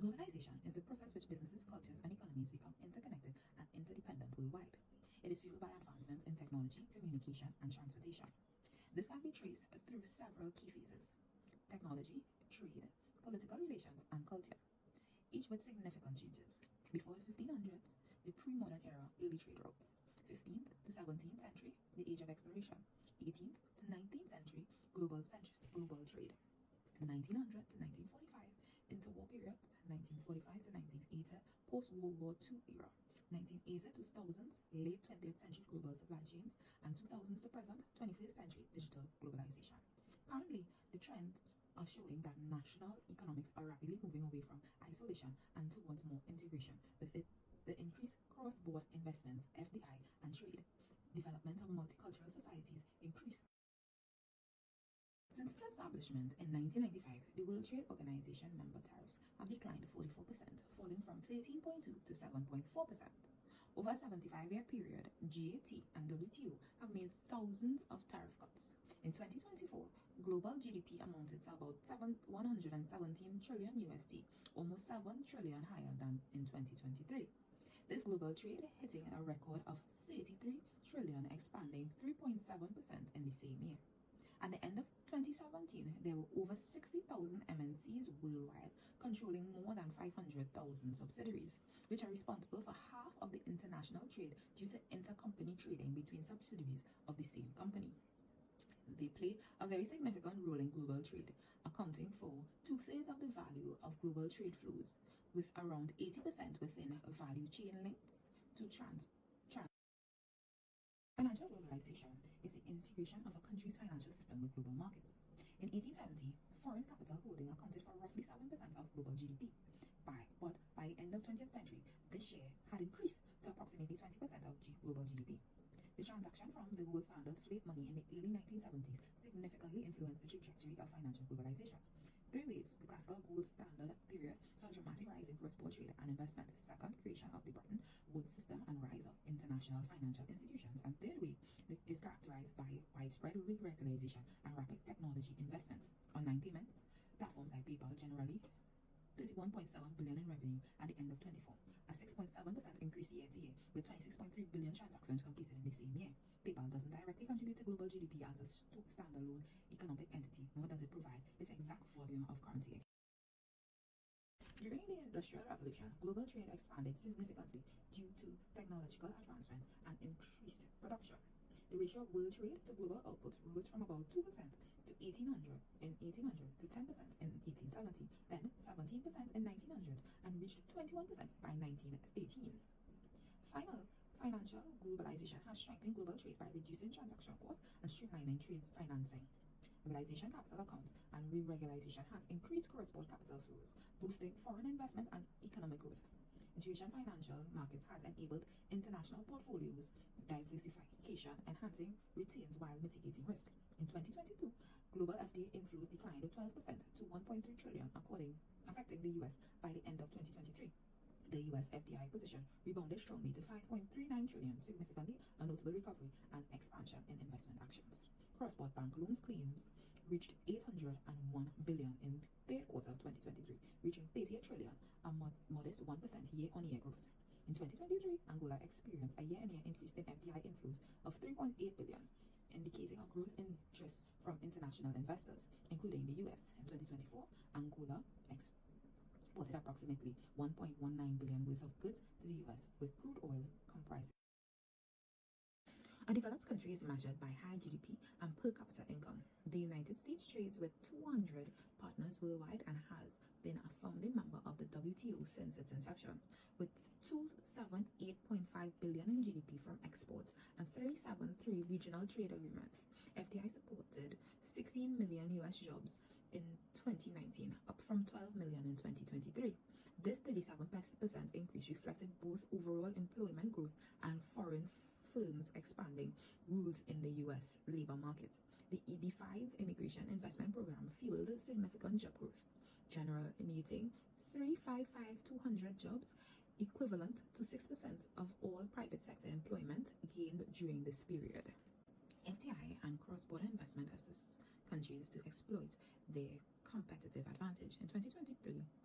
Globalization is the process which businesses, cultures, and economies become interconnected and interdependent worldwide. It is fueled by advancements in technology, communication, and transportation. This can be traced through several key phases: technology, trade, political relations, and culture, each with significant changes. Before the 1500s, the pre-modern era, early trade routes. 15th to 17th century, the age of exploration. 18th to 19th century, global trade. 1900 to 1945, interwar periods. 1945 to 1980, post-World War II era. 1980 to 2000s, late 20th century global supply chains, and 2000s to present, 21st century digital globalization. Currently, the trends are showing that national economics are rapidly moving away from isolation and towards more integration, with the increased cross-border investments, FDI, and trade. Development of multicultural societies increase. Since its establishment in 1995, the World Trade Organization member tariffs have declined 44%, falling from 13.2 to 7.4%. Over a 75-year period, GATT and WTO have made thousands of tariff cuts. In 2024, global GDP amounted to about 117 trillion USD, almost 7 trillion higher than in 2023. This global trade hitting a record of 33 trillion, expanding 3.7% in the same year. At the end of 2017, there were over 60,000 MNCs worldwide, controlling more than 500,000 subsidiaries, which are responsible for half of the international trade due to intercompany trading between subsidiaries of the same company. They play a very significant role in global trade, accounting for 2/3 of the value of global trade flows, with around 80% within value chain links to Financial globalization is the integration of a country's financial system with global markets. In 1870, foreign capital holding accounted for roughly 7% of global GDP. But by the end of the 20th century, this share had increased to approximately 20% of global GDP. The transaction from the gold standard fiat money in the early 1970s significantly influenced the trajectory of financial globalization. Three waves: the classical gold standard period saw a dramatic rise in cross-border trade and investment. Second, creation of the Bretton Woods system and rise of international financial institutions. And third wave is characterized by widespread re-regularization and rapid technology investments. Online payments platforms like PayPal generally 31.7 billion in revenue at the end of 24, a 6.7% increase year to year, with 26.3 billion transactions completed in the same year. PayPal doesn't directly contribute to global GDP as a standalone economic entity, nor does it provide its exact volume of currency. During the Industrial Revolution, global trade expanded significantly due to technological advancements and increased production. The ratio of world trade to global output rose from about 2% to 1800 to 10% in 1870, then 17% in 1900, and reached 21% by 1918. Financial globalization has strengthened global trade by reducing transaction costs and streamlining trade financing. Globalization capital accounts and re-regularization has increased cross-border capital flows, boosting foreign investment and economic growth. Integration financial markets has enabled international portfolios diversification, enhancing returns while mitigating risk. In 2022, global FDI inflows declined 12% to 1.3 trillion, affecting the US by the end of 2023. The US FDI position rebounded strongly to 5.39 trillion, significantly a notable recovery and expansion in investment actions. Cross-border bank loans claims reached 801 billion in the third quarter of 2023, reaching 38 trillion, a modest 1% year-on-year growth. In 2023, Angola experienced a year-on-year increase in FDI inflows of 3.8 billion, indicating a growth in interest from international investors, including the US. In 2024, Angola exported approximately 1.19 billion worth of goods to the US, with crude oil comprising. A developed country is measured by high GDP and per capita income. The United States trades with 200 partners worldwide and has been a founding member of the WTO since its inception, with 278.5 billion in GDP from exports and 373 regional trade agreements. FDI supported 16 million US jobs in 2019, up from 12 million in 2023. This 37% increase reflected both overall employment growth and foreign firms expanding rules in the US labor market. The EB-5 Immigration Investment Program fueled significant job growth, generating 355,200 jobs, equivalent to 6% of all private sector employment gained during this period. FDI and cross-border investment assists countries to exploit their competitive advantage. In 2023,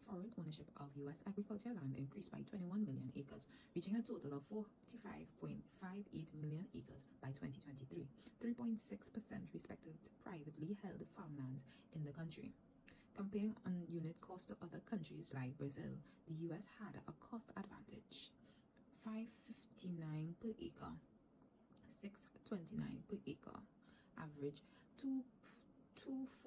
foreign ownership of U.S. agricultural land increased by 21 million acres, reaching a total of 45.58 million acres by 2023, 3.6% respective to privately held farmlands in the country. Comparing on unit cost to other countries like Brazil, the U.S. had a cost advantage, $5.59 per acre, $6.29 per acre, average 2.24.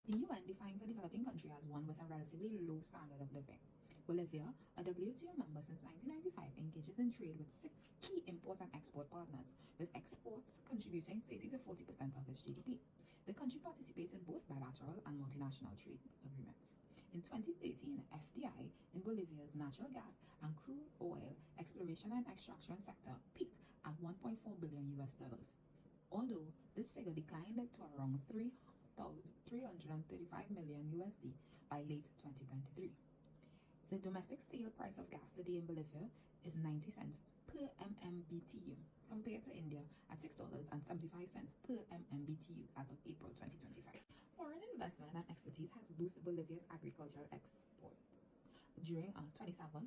The UN defines a developing country as one with a relatively low standard of living. Bolivia, a WTO member since 1995, engages in trade with 6 key import and export partners, with exports contributing 30 to 40% of its GDP. The country participates in both bilateral and multinational trade agreements. In 2013, FDI in Bolivia's natural gas and crude oil exploration and extraction sector peaked at $1.4 billion US, although this figure declined to around 335 million USD by late 2023. The domestic sale price of gas today in Bolivia is 90 cents per MMBTU, compared to India at $6.75 per MMBTU as of April 2025. Foreign investment and expertise has boosted Bolivia's agricultural exports during a 27%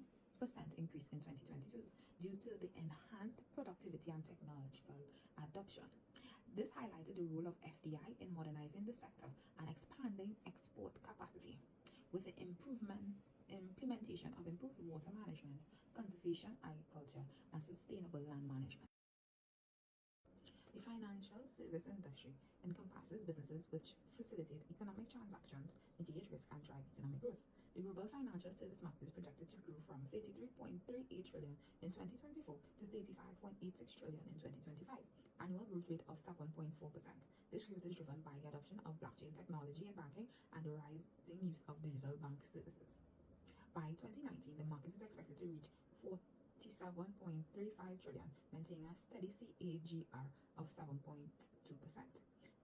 increase in 2022 due to the enhanced productivity and technological adoption. This highlighted the role of FDI in modernizing the sector and expanding export capacity. With the implementation of improved water management, conservation agriculture, and sustainable land management. The financial service industry encompasses businesses which facilitate economic transactions, mitigate risk, and drive economic growth. The global financial service market is projected to grow from 33.38 trillion in 2024 to 35.86 trillion in 2025, annual growth rate of 7.4%. This growth is driven by the adoption of blockchain technology in banking and the rising use of digital bank services. By 2019, the market is expected to reach 47.35 trillion, maintaining a steady CAGR of 7.2%.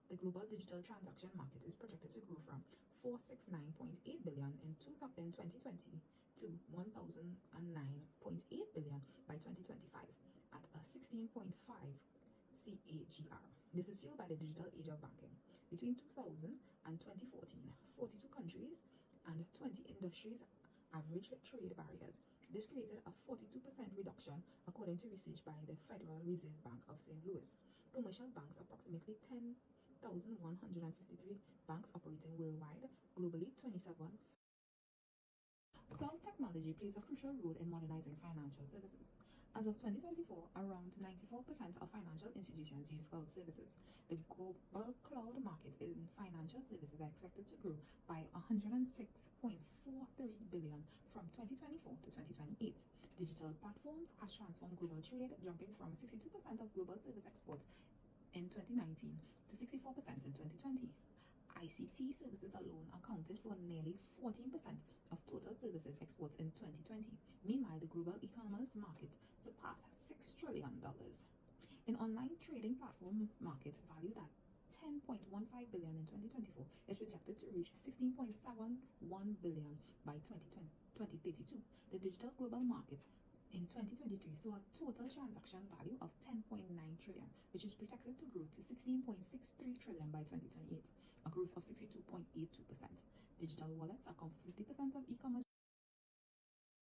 The global digital transaction market is projected to grow from 469.8 billion in 2020 to 1,009.8 billion by 2025 at a 16.5% CAGR. This is fueled by the digital age of banking. Between 2000 and 2014, 42 countries and 20 industries average trade barriers. This created a 42% reduction according to research by the Federal Reserve Bank of St. Louis. Commercial banks, approximately 10,153 banks operating worldwide, globally 27. Cloud technology plays a crucial role in modernizing financial services. As of 2024, around 94% of financial institutions use cloud services. The global cloud market in financial services is expected to grow by 106.43 billion from 2024 to 2028. Digital platforms has transformed global trade, jumping from 62% of global service exports in 2019 to 64% in 2020. ICT services alone accounted for nearly 14% of total services exports in 2020. Meanwhile, the global e-commerce market surpassed $6 trillion. In online trading platform market valued at 10.15 billion in 2024 is projected to reach 16.71 billion by 2032. The digital global market in 2023 saw a total transaction value of 10.9 trillion, which is projected to grow to 16.63 trillion by 2028, a growth of 62.82%. Digital wallets account for 50% of e-commerce.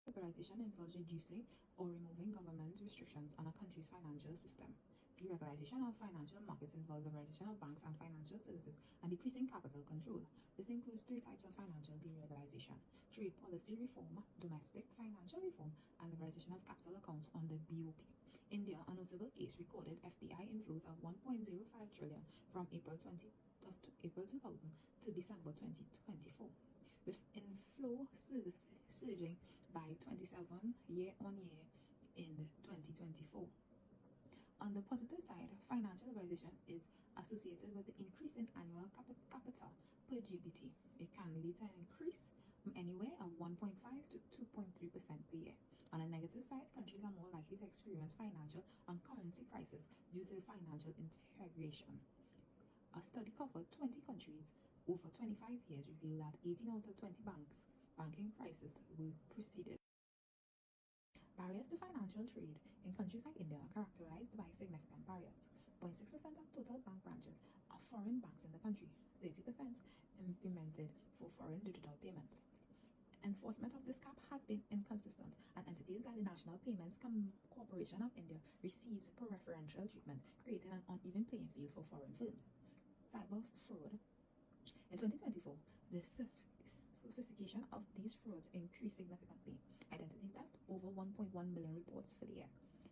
Liberalization involves reducing or removing government restrictions on a country's financial system. Deregulation of financial markets involves the liberalization of banks and financial services and decreasing capital control. This includes 3 types of financial deregulation: trade policy reform, domestic financial reform, and liberalization of capital accounts on the BOP. India, a notable case, recorded FDI inflows of 1.05 trillion from April 2000 to December 2024, with inflow services surging by 27% year-on-year in 2024. On the positive side, financial liberalization is associated with the increase in annual capital per GBT. It can lead to an increase anywhere of 1.5 to 2.3% per year. On the negative side, countries are more likely to experience financial and currency crisis due to the financial integration. A study covered 20 countries over 25 years revealed that 18 out of 20 banking crises were preceded. Barriers to financial trade in countries like India are characterized by significant barriers. 0.6% of total bank branches are foreign banks in the country, 30% implemented for foreign digital payments. Enforcement of this cap has been inconsistent, and entities like the National Payments Corporation of India receives preferential treatment, creating an uneven playing field for foreign firms. Cyber fraud. In 2024, the sophistication of these frauds increased significantly. Identity theft, over 1.1 million reports for the year.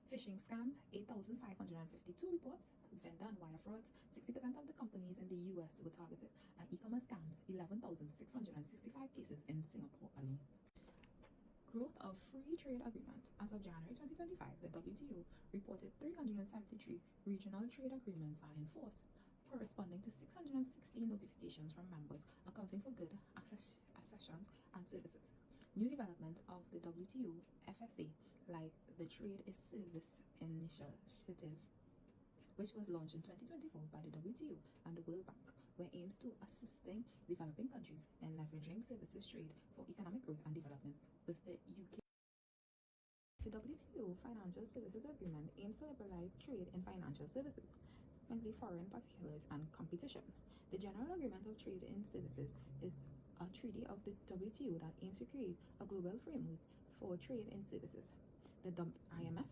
Phishing scams, 8,552 reports. Vendor and wire frauds, 60% of the companies in the US were targeted. And e-commerce scams, 11,665 cases in Singapore alone. Growth of free trade agreements. As of January 2025, the WTO reported 373 regional trade agreements are enforced, corresponding to 616 notifications from members, accounting for good accessions and services. New development of the WTO FSA, like the Trade is Service Initiative, which was launched in 2024 by the WTO and the World Bank, where aims to assisting developing countries in leveraging services trade for economic growth and development with the UK. The WTO Financial Services Agreement aims to liberalize trade in financial services, mainly foreign particulars and competition. The General Agreement of Trade in Services is a treaty of the WTO that aims to create a global framework for trade in services. The IMF,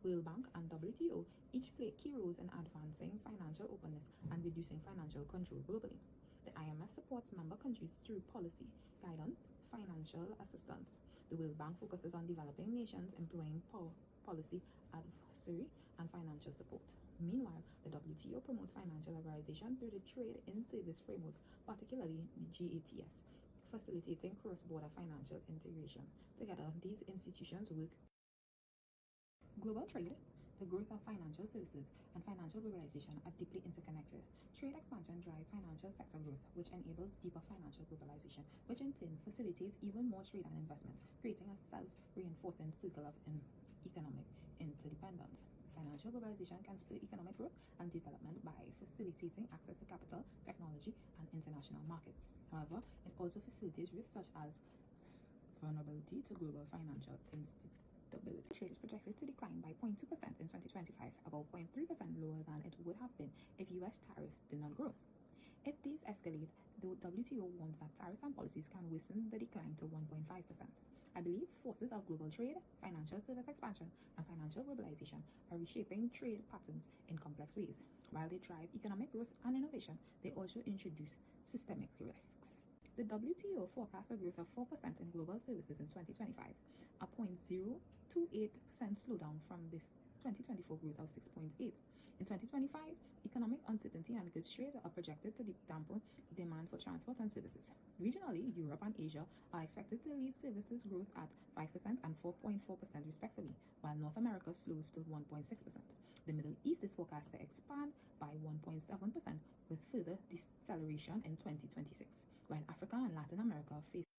World Bank, and WTO each play key roles in advancing financial openness and reducing financial control globally. The IMF supports member countries through policy, guidance, financial assistance. The World Bank focuses on developing nations employing policy advisory and financial support. Meanwhile, the WTO promotes financial liberalization through the Trade in Service Framework, particularly the GATS, facilitating cross-border financial integration. Together, these institutions work. Global trade, the growth of financial services, and financial globalization are deeply interconnected. Trade expansion drives financial sector growth, which enables deeper financial globalization, which in turn facilitates even more trade and investment, creating a self-reinforcing circle of economic interdependence. Financial globalization can spur economic growth and development by facilitating access to capital, technology, and international markets. However, it also facilitates risks such as vulnerability to global financial instability. Trade is projected to decline by 0.2% in 2025, about 0.3% lower than it would have been if US tariffs did not grow. If these escalate, the WTO warns that tariffs and policies can worsen the decline to 1.5%. I believe forces of global trade, financial service expansion, and financial globalization are reshaping trade patterns in complex ways. While they drive economic growth and innovation, they also introduce systemic risks. The WTO forecasts a growth of 4% in global services in 2025, a 0.028% slowdown from this 2024 growth of 6.8%. In 2025, economic uncertainty and goods trade are projected to dampen demand for transport and services. Regionally, Europe and Asia are expected to lead services growth at 5% and 4.4% respectively, while North America slows to 1.6%. The Middle East is forecast to expand by 1.7%, with further deceleration in 2026, while Africa and Latin America face